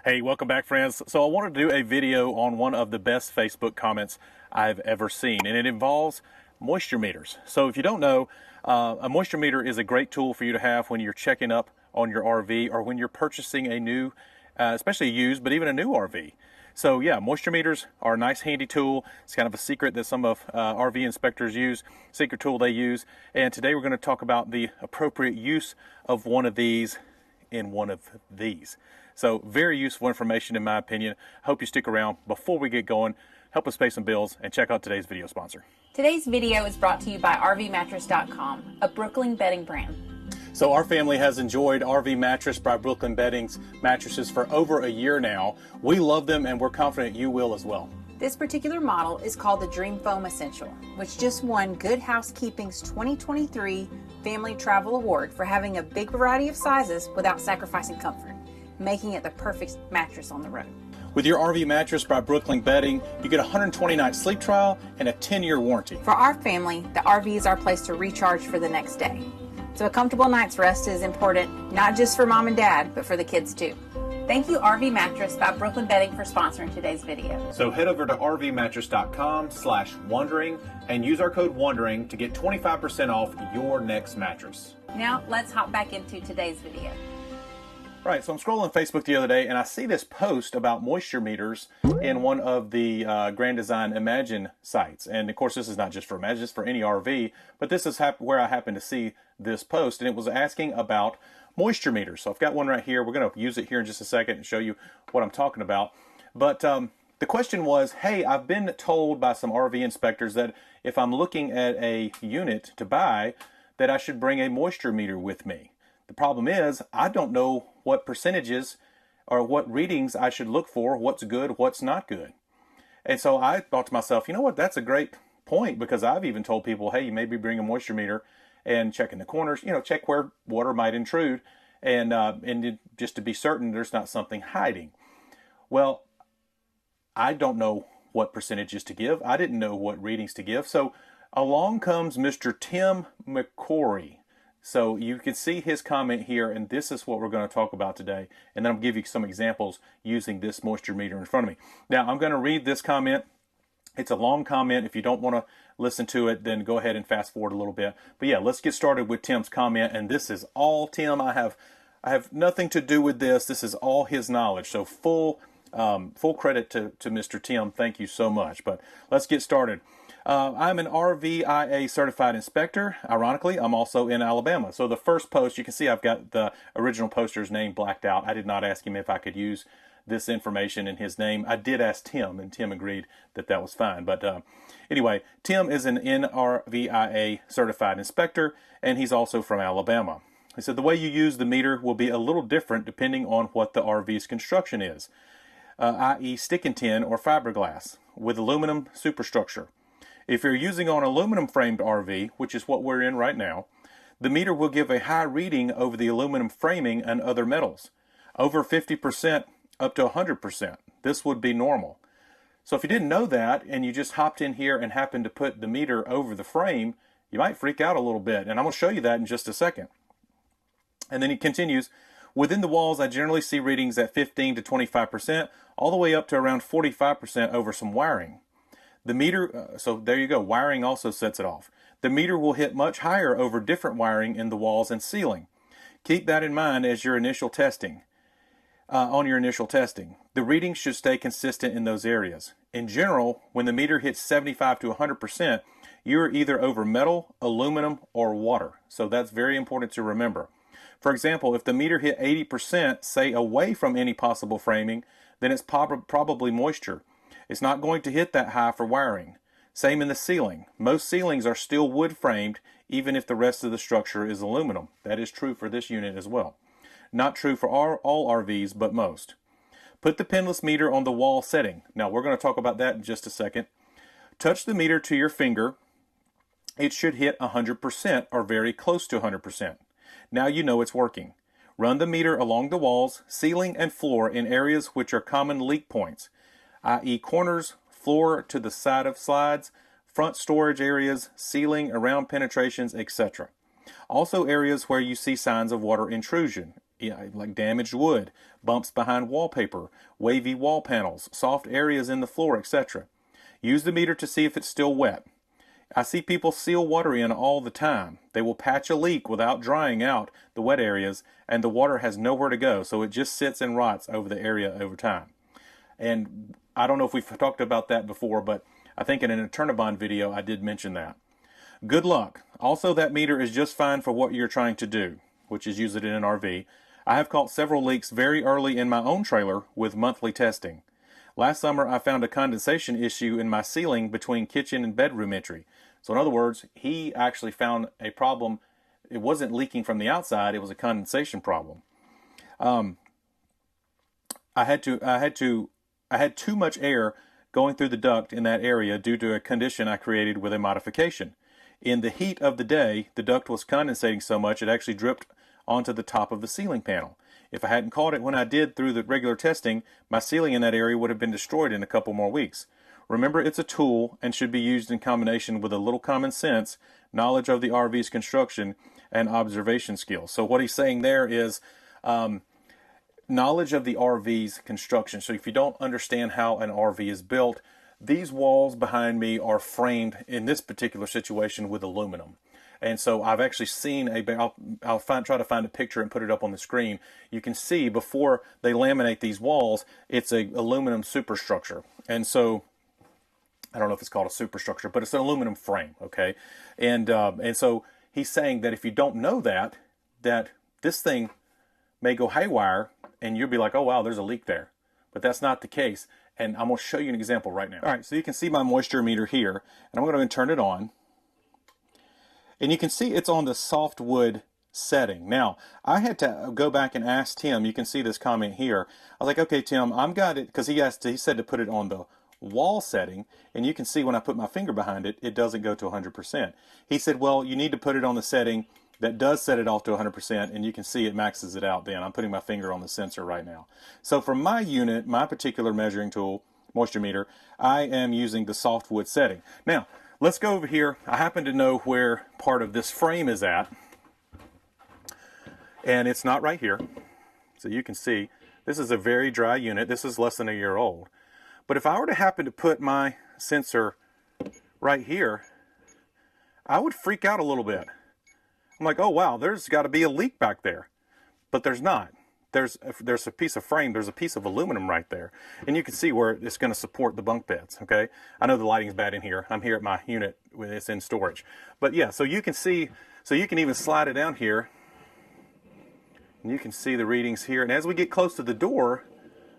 Hey, welcome back, friends. So I wanted to do a video on one of the best Facebook comments I've ever seen, and it involves moisture meters. So if you don't know, a moisture meter is a great tool for you to have when you're checking up on your RV or when you're purchasing a new, especially used, but even a new RV. So yeah, moisture meters are a nice handy tool. It's kind of a secret that some of RV inspectors use, secret tool they use. And today we're going to talk about the appropriate use of one of these in one of these. So very useful information in my opinion. Hope you stick around. Before we get going, help us pay some bills and check out today's video sponsor. Today's video is brought to you by rvmattress.com, a Brooklyn bedding brand. So our family has enjoyed RV Mattress by Brooklyn Bedding's mattresses for over a year now. We love them and we're confident you will as well. This particular model is called the Dream Foam Essential, which just won Good Housekeeping's 2023 Family Travel Award for having a big variety of sizes without sacrificing comfort, making it the perfect mattress on the road. With your RV Mattress by Brooklyn Bedding, you get a 120-night sleep trial and a 10-year warranty. For our family, the RV is our place to recharge for the next day. So a comfortable night's rest is important, not just for mom and dad, but for the kids too. Thank you, RV Mattress by Brooklyn Bedding, for sponsoring today's video. So head over to rvmattress.com/wondering and use our code WONDERING to get 25% off your next mattress. Now let's hop back into today's video. Right, so I'm scrolling Facebook the other day and I see this post about moisture meters in one of the Grand Design Imagine sites. And of course this is not just for Imagine, it's for any RV, but this is where I happened to see this post, and it was asking about moisture meters. So I've got one right here. We're going to use it here in just a second and show you what I'm talking about. But the question was, hey, I've been told by some RV inspectors that if I'm looking at a unit to buy, that I should bring a moisture meter with me. The problem is, I don't know what percentages or what readings I should look for, what's good, what's not good. And so I thought to myself, you know what, that's a great point, because I've even told people, hey, you maybe bring a moisture meter and check in the corners, check where water might intrude, and just to be certain there's not something hiding. Well, I don't know what percentages to give. I didn't know what readings to give. So along comes Mr. Tim McCory. So you can see his comment here, and this is what we're going to talk about today. And then I'll give you some examples using this moisture meter in front of me. Now, I'm going to read this comment. It's a long comment. If you don't want to listen to it, then go ahead and fast forward a little bit. But yeah, let's get started with Tim's comment. And this is all Tim. I have nothing to do with this. This is all his knowledge. So full credit to Mr. Tim. Thank you so much. But let's get started. I'm an RVIA certified inspector. Ironically, I'm also in Alabama. So the first post, you can see I've got the original poster's name blacked out. I did not ask him if I could use this information in his name. I did ask Tim, and Tim agreed that that was fine. But anyway, Tim is an NRVIA certified inspector, and he's also from Alabama. He said the way you use the meter will be a little different depending on what the RV's construction is, i.e. stick and tin or fiberglass with aluminum superstructure. If you're using an aluminum framed RV, which is what we're in right now, the meter will give a high reading over the aluminum framing and other metals, over 50% up to 100%. This would be normal. So if you didn't know that and you just hopped in here and happened to put the meter over the frame, you might freak out a little bit, and I'm going to show you that in just a second. And then he continues, within the walls I generally see readings at 15 to 25%, all the way up to around 45% over some wiring. The meter, so there you go, wiring also sets it off. The meter will hit much higher over different wiring in the walls and ceiling. Keep that in mind as your initial testing. On your initial testing, the readings should stay consistent in those areas. In general, when the meter hits 75 to 100%, you're either over metal, aluminum, or water. So that's very important to remember. For example, if the meter hit 80%, say away from any possible framing, then it's probably moisture. It's not going to hit that high for wiring. Same in the ceiling. Most ceilings are still wood framed, even if the rest of the structure is aluminum. That is true for this unit as well. Not true for all RVs, but most. Put the pinless meter on the wall setting. Now we're going to talk about that in just a second. Touch the meter to your finger. It should hit 100% or very close to 100%. Now you know it's working. Run the meter along the walls, ceiling, and floor in areas which are common leak points, i.e. corners, floor to the side of slides, front storage areas, ceiling, around penetrations, etc. Also areas where you see signs of water intrusion. like damaged wood, bumps behind wallpaper, wavy wall panels, soft areas in the floor, etc. Use the meter to see if it's still wet. I see people seal water in all the time. They will patch a leak without drying out the wet areas, and the water has nowhere to go, so it just sits and rots over the area over time. And I don't know if we've talked about that before, but I think in an Eternabond video I did mention that. Good luck. Also, that meter is just fine for what you're trying to do, which is use it in an RV. I have caught several leaks very early in my own trailer with monthly testing. Last summer, I found a condensation issue in my ceiling between kitchen and bedroom entry. So in other words, he actually found a problem. It wasn't leaking from the outside, it was a condensation problem. I had too much air going through the duct in that area due to a condition I created with a modification. In the heat of the day, the duct was condensating so much it actually dripped onto the top of the ceiling panel. If I hadn't caught it when I did through the regular testing, my ceiling in that area would have been destroyed in a couple more weeks. Remember, it's a tool and should be used in combination with a little common sense, knowledge of the RV's construction, and observation skills. So what he's saying there is knowledge of the RV's construction. So if you don't understand how an RV is built, these walls behind me are framed in this particular situation with aluminum. And so I've actually seen I'll try to find a picture and put it up on the screen. You can see before they laminate these walls, it's a aluminum superstructure. And so I don't know if it's called a superstructure, but it's an aluminum frame, okay? And so he's saying that if you don't know that this thing may go haywire and you'll be like, oh wow, there's a leak there. But that's not the case. And I'm going to show you an example right now. All right, so you can see my moisture meter here, and I'm going to turn it on. And you can see it's on the softwood setting. Now, I had to go back and ask Tim. You can see this comment here. I was like, okay, Tim, I've got it, because he said to put it on the wall setting, and you can see when I put my finger behind it, it doesn't go to 100%. He said, well, you need to put it on the setting that does set it off to 100%, and you can see it maxes it out then. I'm putting my finger on the sensor right now. So for my unit, my particular measuring tool, moisture meter, I am using the softwood setting. Now, let's go over here. I happen to know where part of this frame is at, and it's not right here. So you can see this is a very dry unit. This is less than a year old. But if I were to happen to put my sensor right here, I would freak out a little bit. I'm like, oh wow, there's got to be a leak back there. But there's not. There's a piece of frame, there's a piece of aluminum right there. And you can see where it's going to support the bunk beds, okay? I know the lighting's bad in here. I'm here at my unit when it's in storage. But yeah, so you can see, so you can even slide it down here. And you can see the readings here. And as we get close to the door,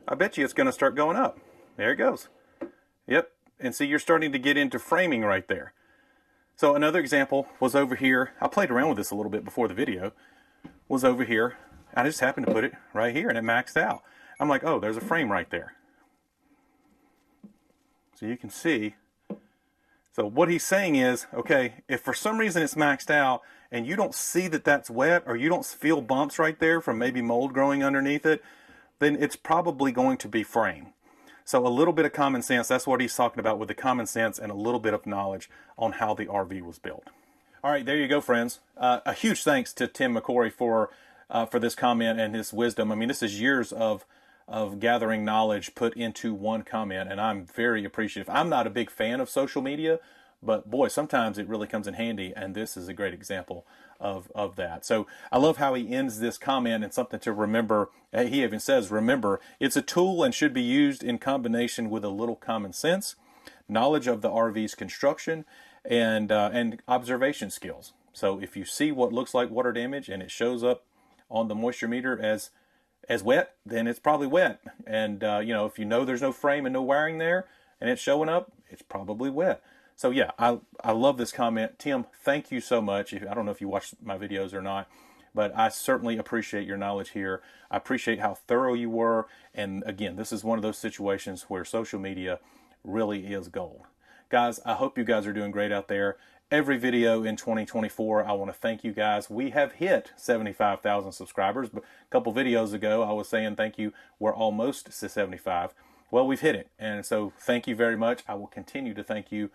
I bet you it's going to start going up. There it goes. Yep. And see, you're starting to get into framing right there. So another example was over here. I played around with this a little bit before the video. Was over here. I just happened to put it right here and it maxed out. I'm like, oh, there's a frame right there. So you can see. So what he's saying is, okay, if for some reason it's maxed out and you don't see that that's wet, or you don't feel bumps right there from maybe mold growing underneath it, then it's probably going to be frame. So a little bit of common sense, that's what he's talking about with the common sense, and a little bit of knowledge on how the RV was built. All right, there you go, friends. A huge thanks to Tim McCory for this comment and his wisdom. I mean, this is years of gathering knowledge put into one comment, and I'm very appreciative. I'm not a big fan of social media, but boy, sometimes it really comes in handy, and this is a great example of that. So I love how he ends this comment and something to remember. He even says, remember, it's a tool and should be used in combination with a little common sense, knowledge of the RV's construction, and observation skills. So if you see what looks like water damage and it shows up on the moisture meter as wet, then it's probably wet. And you know, if you know there's no frame and no wiring there and it's showing up, it's probably wet. So yeah, I love this comment. Tim, thank you so much. I don't know if you watch my videos or not, but I certainly appreciate your knowledge here. I appreciate how thorough you were. And again, this is one of those situations where social media really is gold. Guys, I hope you guys are doing great out there. Every video in 2024, I want to thank you guys. We have hit 75,000 subscribers, but a couple videos ago, I was saying thank you. We're almost to 75. Well, we've hit it. And so thank you very much. I will continue to thank you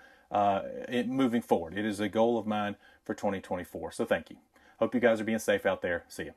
moving forward. It is a goal of mine for 2024. So thank you. Hope you guys are being safe out there. See you.